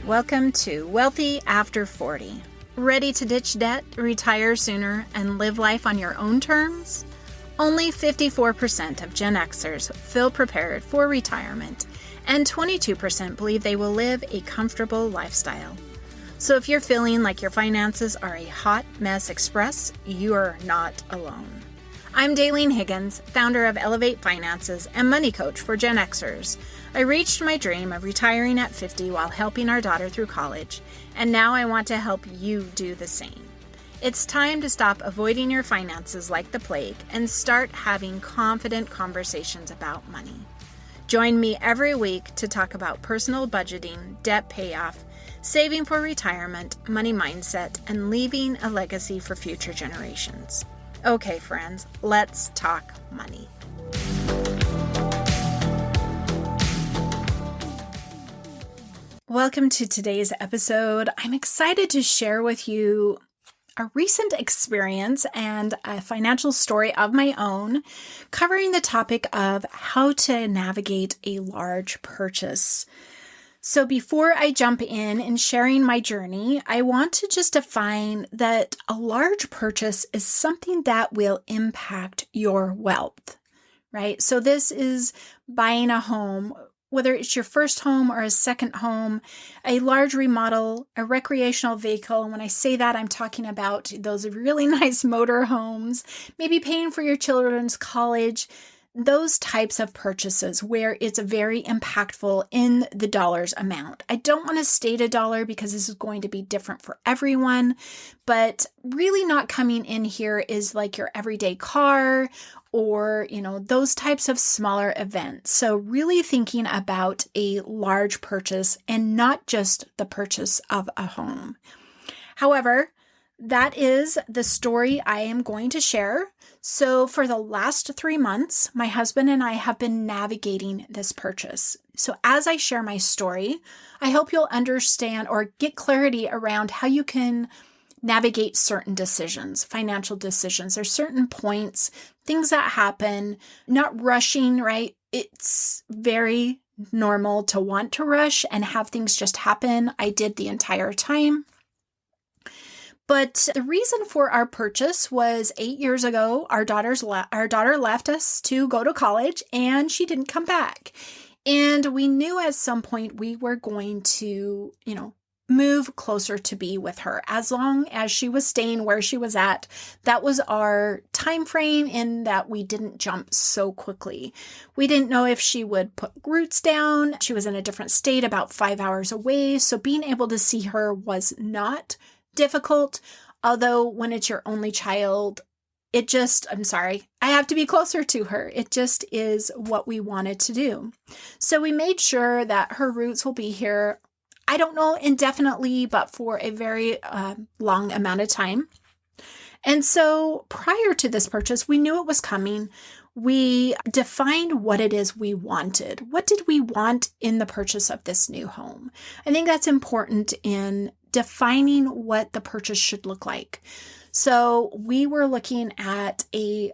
Welcome to Wealthy After 40. Ready to ditch debt, retire sooner, and live life on your own terms? Only 54% of Gen Xers feel prepared for retirement, and 22% believe they will live a comfortable lifestyle. So if you're feeling like your finances are a hot mess express, you are not alone. I'm Daleen Higgins, founder of Elevate Finances and money coach for Gen Xers. I reached my dream of retiring at 50 while helping our daughter through college, and now I want to help you do the same. It's time to stop avoiding your finances like the plague and start having confident conversations about money. Join me every week to talk about personal budgeting, debt payoff, saving for retirement, money mindset, and leaving a legacy for future generations. Okay, friends, let's talk money. Welcome to today's episode. I'm excited to share with you a recent experience and a financial story of my own, covering the topic of how to navigate a large purchase. So before I jump in sharing my journey, I want to just define that a large purchase is something that will impact your wealth, right? So this is buying a home, whether it's your first home or a second home, a large remodel, a recreational vehicle. And when I say that, I'm talking about those really nice motor homes, maybe paying for your children's college, those types of purchases where it's very impactful in the dollars amount. I don't want to state a dollar because this is going to be different for everyone, but really not coming in here is like your everyday car or, those types of smaller events. So really thinking about a large purchase and not just the purchase of a home. However, that is the story I am going to share. So for the last 3 months, my husband and I have been navigating this purchase. So as I share my story, I hope you'll understand or get clarity around how you can navigate certain decisions, financial decisions. There's certain points, things that happen, not rushing, right? It's very normal to want to rush and have things just happen. I did the entire time. But the reason for our purchase was 8 years ago, our daughter left us to go to college and she didn't come back. And we knew at some point we were going to, move closer to be with her. As long as she was staying where she was at, that was our time frame in that we didn't jump so quickly. We didn't know if she would put roots down. She was in a different state about 5 hours away. So being able to see her was not difficult, although when it's your only child, I have to be closer to her. It just is what we wanted to do. So we made sure that her roots will be here, I don't know indefinitely, but for a very long amount of time. And so prior to this purchase, we knew it was coming. We defined what it is we wanted. What did we want in the purchase of this new home? I think that's important in defining what the purchase should look like. So we were looking at a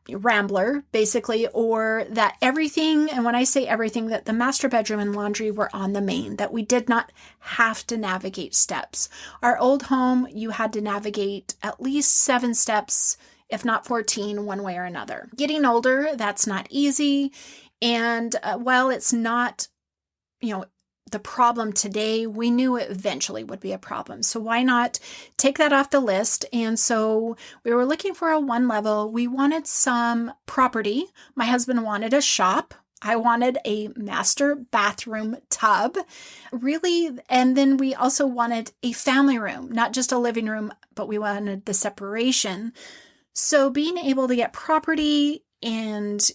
rambler, basically, or that everything, and when I say everything, that the master bedroom and laundry were on the main, that we did not have to navigate steps. Our old home, you had to navigate at least 7 steps, if not 14, one way or another. Getting older, that's not easy. And while it's not, the problem today, we knew it eventually would be a problem. So why not take that off the list? And so we were looking for a 1 level. We wanted some property. My husband wanted a shop. I wanted a master bathroom tub, really. And then we also wanted a family room, not just a living room, but we wanted the separation. So being able to get property and,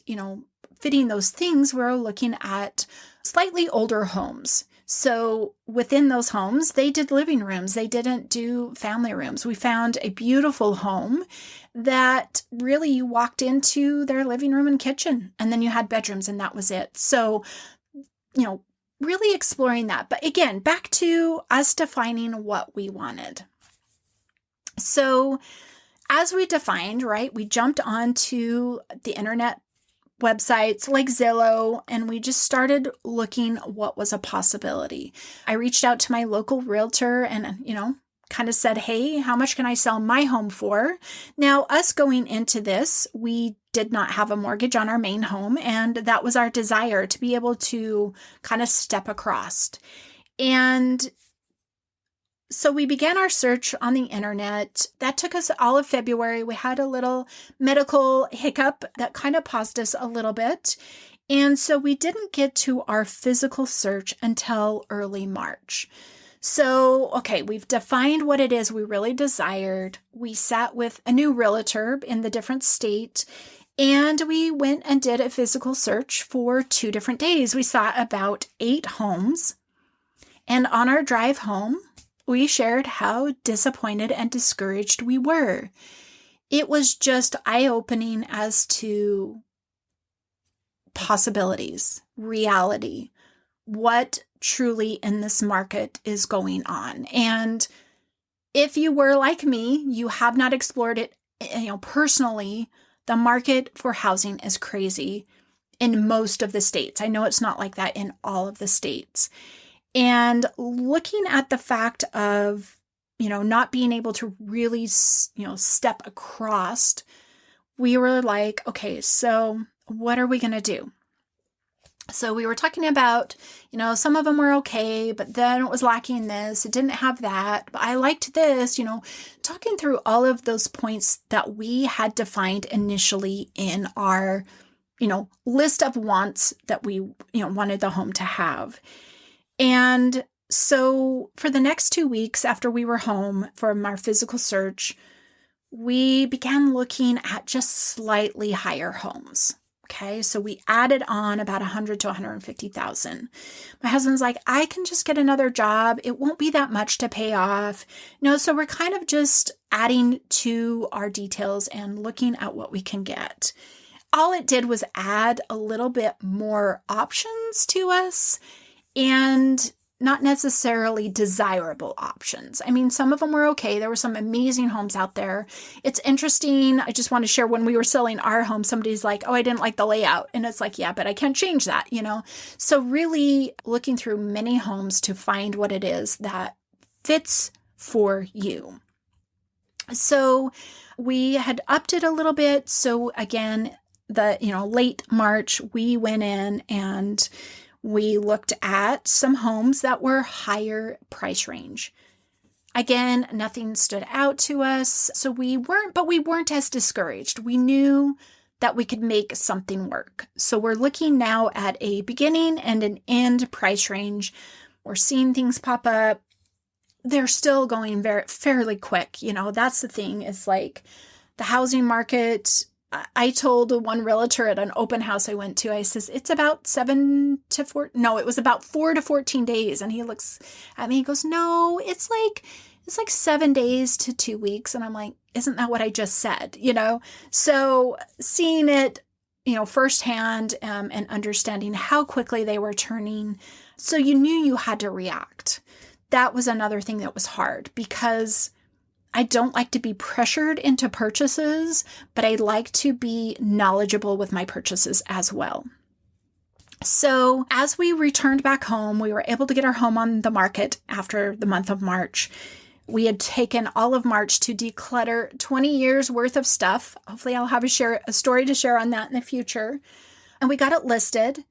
fitting those things, we're looking at slightly older homes. So within those homes, they did living rooms. They didn't do family rooms. We found a beautiful home that really you walked into their living room and kitchen, and then you had bedrooms and that was it. So, really exploring that. But again, back to us defining what we wanted. So as we defined, right, we jumped onto the internet websites like Zillow, and we just started looking what was a possibility. I reached out to my local realtor and, kind of said, hey, how much can I sell my home for? Now, us going into this, we did not have a mortgage on our main home, and that was our desire to be able to kind of step across. And so we began our search on the internet. That took us all of February. We had a little medical hiccup that kind of paused us a little bit. And so we didn't get to our physical search until early March. So, okay, we've defined what it is we really desired. We sat with a new realtor in the different state, and we went and did a physical search for 2 different days. We saw about 8 homes. And on our drive home, we shared how disappointed and discouraged we were. It was just eye-opening as to possibilities, reality, what truly in this market is going on. And if you were like me, you have not explored it, personally, the market for housing is crazy in most of the states. I know it's not like that in all of the states. And looking at the fact of, not being able to really, step across, we were like, okay, so what are we going to do? So we were talking about, some of them were okay, but then it was lacking this. It didn't have that, but I liked this, talking through all of those points that we had defined initially in our, list of wants that we, wanted the home to have. And so for the next 2 weeks after we were home from our physical search, we began looking at just slightly higher homes. Okay, so we added on about 100 to 150,000. My husband's like, I can just get another job. It won't be that much to pay off. So we're kind of just adding to our details and looking at what we can get. All it did was add a little bit more options to us and not necessarily desirable options. I mean, some of them were okay. There were some amazing homes out there. It's interesting. I just want to share when we were selling our home, somebody's like, oh, I didn't like the layout. And it's like, yeah, but I can't change that, So really looking through many homes to find what it is that fits for you. So we had upped it a little bit. So again, late March, we went in and we looked at some homes that were higher price range. Again, nothing stood out to us. So we weren't as discouraged. We knew that we could make something work. So we're looking now at a beginning and an end price range. We're seeing things pop up. They're still going fairly quick. That's the thing. It's like the housing market. I told one realtor at an open house I went to, I says, it's about 4 to 14 days. And he looks at me, he goes, no, it's like 7 days to 2 weeks. And I'm like, isn't that what I just said? So seeing it, firsthand, and understanding how quickly they were turning. So you knew you had to react. That was another thing that was hard because I don't like to be pressured into purchases, but I like to be knowledgeable with my purchases as well. So as we returned back home, we were able to get our home on the market after the month of March. We had taken all of March to declutter 20 years worth of stuff. Hopefully I'll have a story to share on that in the future. And we got it listed.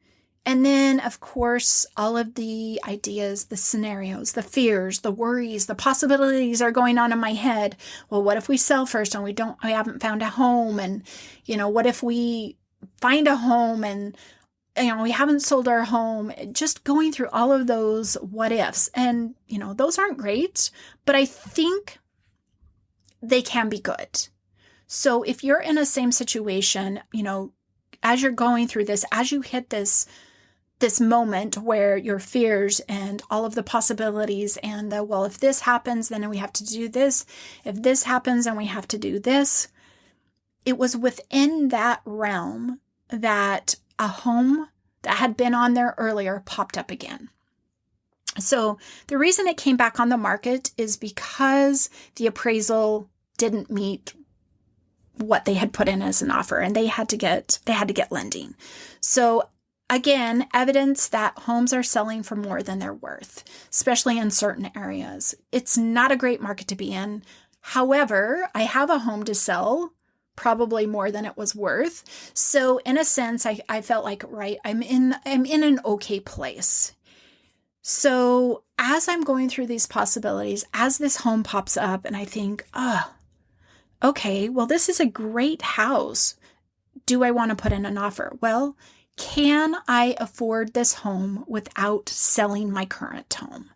And then, of course, all of the ideas, the scenarios, the fears, the worries, the possibilities are going on in my head. Well, what if we sell first and we haven't found a home? And, what if we find a home and, we haven't sold our home? Just going through all of those what ifs. And, those aren't great, but I think they can be good. So if you're in the same situation, as you're going through this, as you hit this moment where your fears and all of the possibilities and if this happens, then we have to do this. If this happens, then we have to do this. It was within that realm that a home that had been on there earlier popped up again. So the reason it came back on the market is because the appraisal didn't meet what they had put in as an offer, and they had to get lending. So again, evidence that homes are selling for more than they're worth, especially in certain areas. It's not a great market to be in. However, I have a home to sell, probably more than it was worth. So in a sense, I felt like, right, I'm in an okay place. So as I'm going through these possibilities, as this home pops up and I think, okay, well, this is a great house. Do I want to put in an offer? Well, can I afford this home without selling my current home?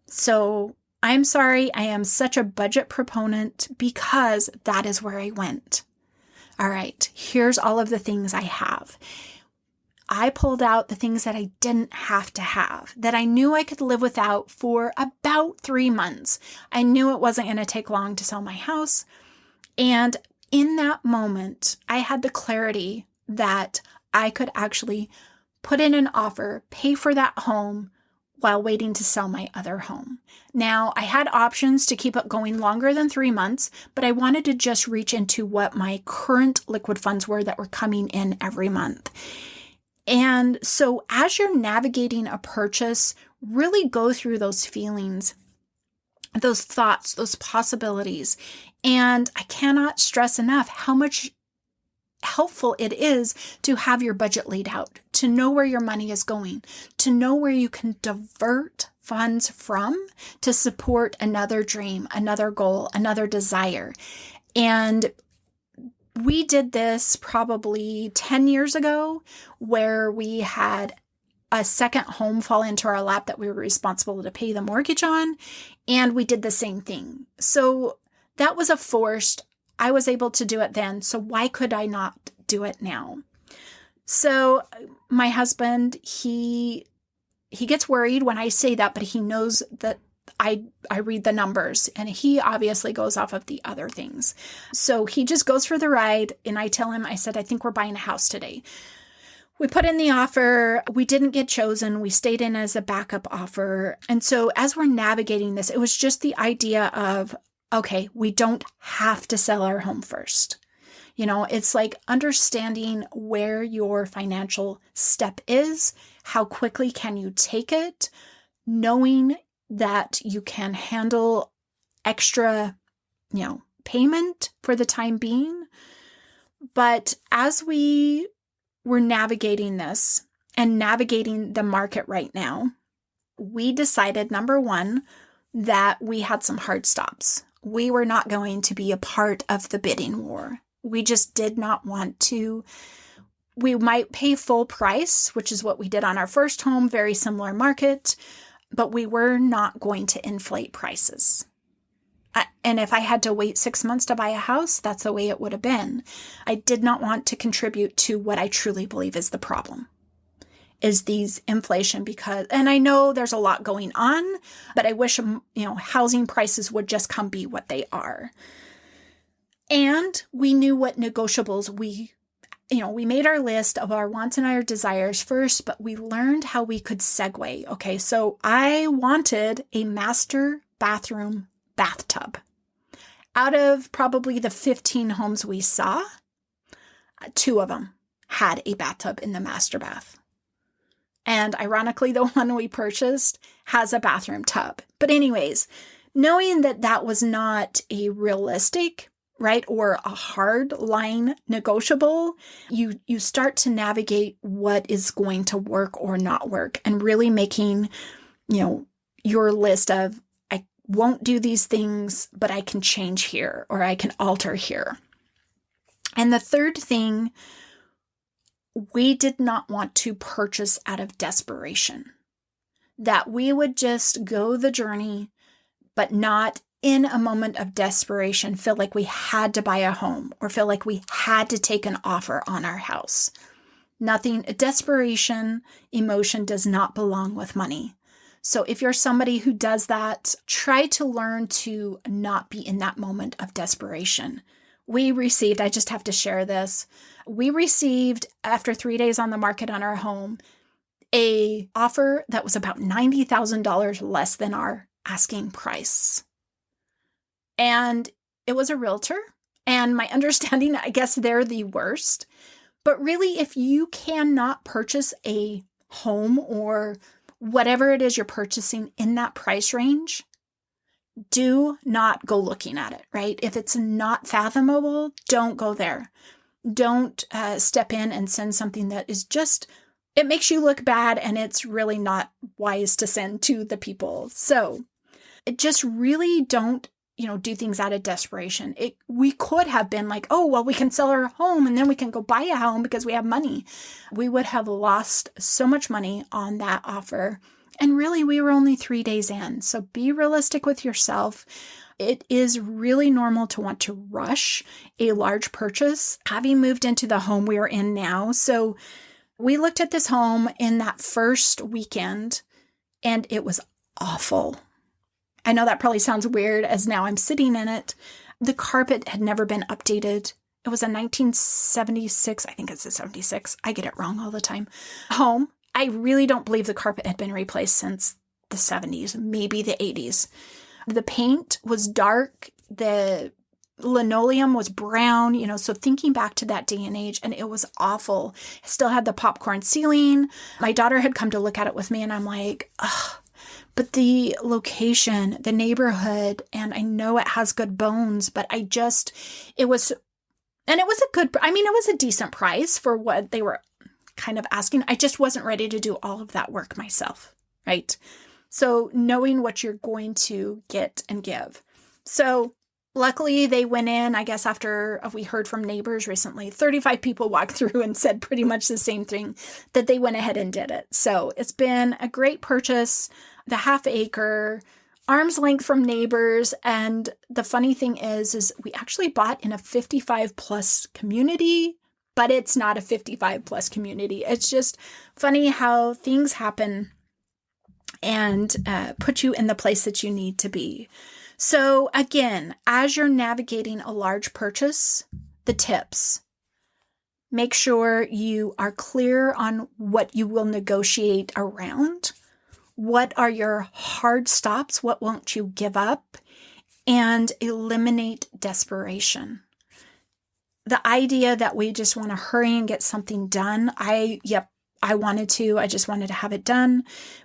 So I'm sorry, I am such a budget proponent because that is where I went. All right, here's all of the things I have. I pulled out the things that I didn't have to have, that I knew I could live without for about 3 months. I knew it wasn't going to take long to sell my house. And in that moment, I had the clarity that I could actually put in an offer, pay for that home while waiting to sell my other home. Now, I had options to keep it going longer than 3 months, but I wanted to just reach into what my current liquid funds were that were coming in every month. And so as you're navigating a purchase, really go through those feelings, those thoughts, those possibilities. And I cannot stress enough how much helpful it is to have your budget laid out, to know where your money is going, to know where you can divert funds from to support another dream, another goal, another desire. And we did this probably 10 years ago, where we had a second home fall into our lap that we were responsible to pay the mortgage on, and we did the same thing. So that was a forced, I was able to do it then, so why could I not do it now? So my husband, he gets worried when I say that, but he knows that I read the numbers, and he obviously goes off of the other things. So he just goes for the ride, and I tell him, I said, I think we're buying a house today. We put in the offer. We didn't get chosen. We stayed in as a backup offer. And so as we're navigating this, it was just the idea of, okay, we don't have to sell our home first. You know, it's like understanding where your financial step is, how quickly can you take it, knowing that you can handle extra, payment for the time being. But as we were navigating this and navigating the market right now, we decided, number one, that we had some hard stops. We were not going to be a part of the bidding war. We just did not want to. We might pay full price, which is what we did on our first home, very similar market, but we were not going to inflate prices. And if I had to wait 6 months to buy a house, that's the way it would have been. I did not want to contribute to what I truly believe is the problem, is these inflation, and I know there's a lot going on, but I wish, housing prices would just come be what they are. And we knew what negotiables we made our list of our wants and our desires first, but we learned how we could segue. Okay, so I wanted a master bathroom bathtub. Out of probably the 15 homes we saw, 2 of them had a bathtub in the master bath. And ironically, the one we purchased has a bathroom tub. But anyways, knowing that that was not a realistic, right, or a hard line negotiable, you start to navigate what is going to work or not work, and really making, your list of, I won't do these things, but I can change here, or I can alter here. And the third thing, we did not want to purchase out of desperation, that we would just go the journey, but not in a moment of desperation feel like we had to buy a home or feel like we had to take an offer on our house. Desperation emotion does not belong with money. So if you're somebody who does that, try to learn to not be in that moment of desperation. I just have to share this. We received, after 3 days on the market on our home, a offer that was about $90,000 less than our asking price. And it was a realtor. And my understanding, I guess they're the worst. But really, if you cannot purchase a home or whatever it is you're purchasing in that price range, do not go looking at it, right? If it's not fathomable, don't go there. Don't step in and send something that is just, it makes you look bad, and it's really not wise to send to the people. So just really don't, do things out of desperation. We could have been like, oh, well, we can sell our home and then we can go buy a home because we have money. We would have lost so much money on that offer. And really, we were only 3 days in. So be realistic with yourself. It is really normal to want to rush a large purchase, having moved into the home we are in now. So we looked at this home in that first weekend, and it was awful. I know that probably sounds weird as now I'm sitting in it. The carpet had never been updated. It was a 1976, I think it's a 76. I get it wrong all the time. Home. I really don't believe the carpet had been replaced since the 70s, maybe the 80s. The paint was dark. The linoleum was brown, so thinking back to that day and age, and it was awful. I still had the popcorn ceiling. My daughter had come to look at it with me, and I'm like, ugh. But the location, the neighborhood, and I know it has good bones, but it was a decent price for what they were kind of asking. I just wasn't ready to do all of that work myself, right? So knowing what you're going to get and give. So luckily they went in, I guess after we heard from neighbors recently, 35 people walked through and said pretty much the same thing, that they went ahead and did it. So it's been a great purchase, the half acre, arm's length from neighbors. And the funny thing is we actually bought in a 55 plus community, but it's not a 55 plus community. It's just funny how things happen and put you in the place that you need to be. So again, as you're navigating a large purchase, the tips: make sure you are clear on what you will negotiate around. What are your hard stops? What won't you give up? And eliminate desperation. The idea that we just want to hurry and get something done. I just wanted to have it done.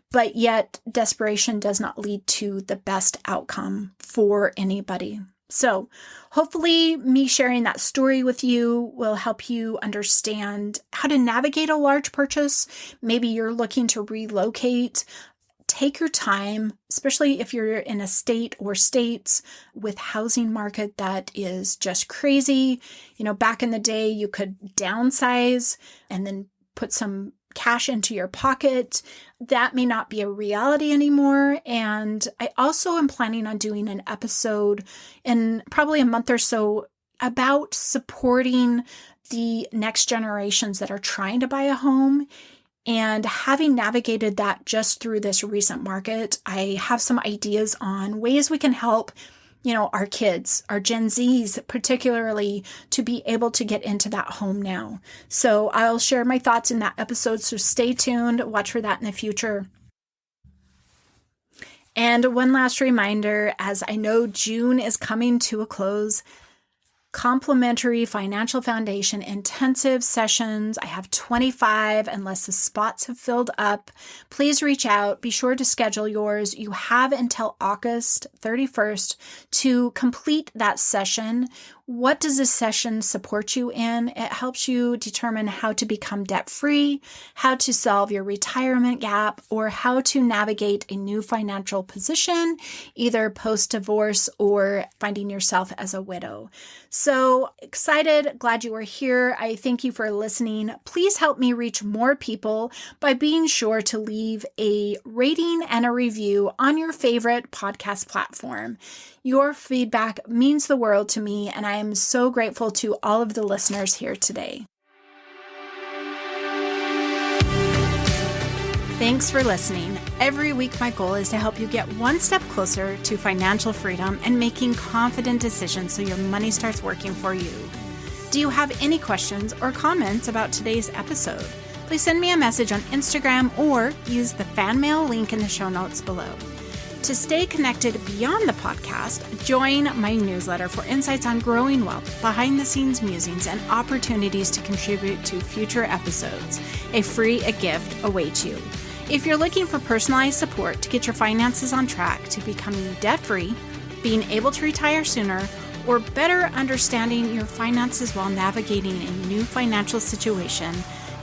But yet desperation does not lead to the best outcome for anybody. So hopefully me sharing that story with you will help you understand how to navigate a large purchase. Maybe you're looking to relocate. Take your time, especially if you're in a state or states with housing market that is just crazy. Back in the day, you could downsize and then put some cash into your pocket. That may not be a reality anymore. And I also am planning on doing an episode in probably a month or so about supporting the next generations that are trying to buy a home. And having navigated that just through this recent market, I have some ideas on ways we can help, our kids, our Gen Zs particularly, to be able to get into that home now. So I'll share my thoughts in that episode. So stay tuned. Watch for that in the future. And one last reminder, as I know June is coming to a close, complimentary financial foundation intensive sessions. I have 25 unless the spots have filled up. Please reach out. Be sure to schedule yours. You have until August 31st to complete that session. What does this session support you in? It helps you determine how to become debt-free, how to solve your retirement gap, or how to navigate a new financial position, either post-divorce or finding yourself as a widow. So excited, glad you are here. I thank you for listening. Please help me reach more people by being sure to leave a rating and a review on your favorite podcast platform. Your feedback means the world to me, and I am so grateful to all of the listeners here today. Thanks for listening. Every week, my goal is to help you get one step closer to financial freedom and making confident decisions so your money starts working for you. Do you have any questions or comments about today's episode? Please send me a message on Instagram or use the fan mail link in the show notes below. To stay connected beyond the podcast, join my newsletter for insights on growing wealth, behind-the-scenes musings, and opportunities to contribute to future episodes. A free gift awaits you. If you're looking for personalized support to get your finances on track to becoming debt-free, being able to retire sooner, or better understanding your finances while navigating a new financial situation,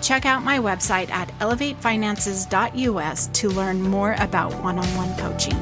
check out my website at elevatefinances.us to learn more about one-on-one coaching.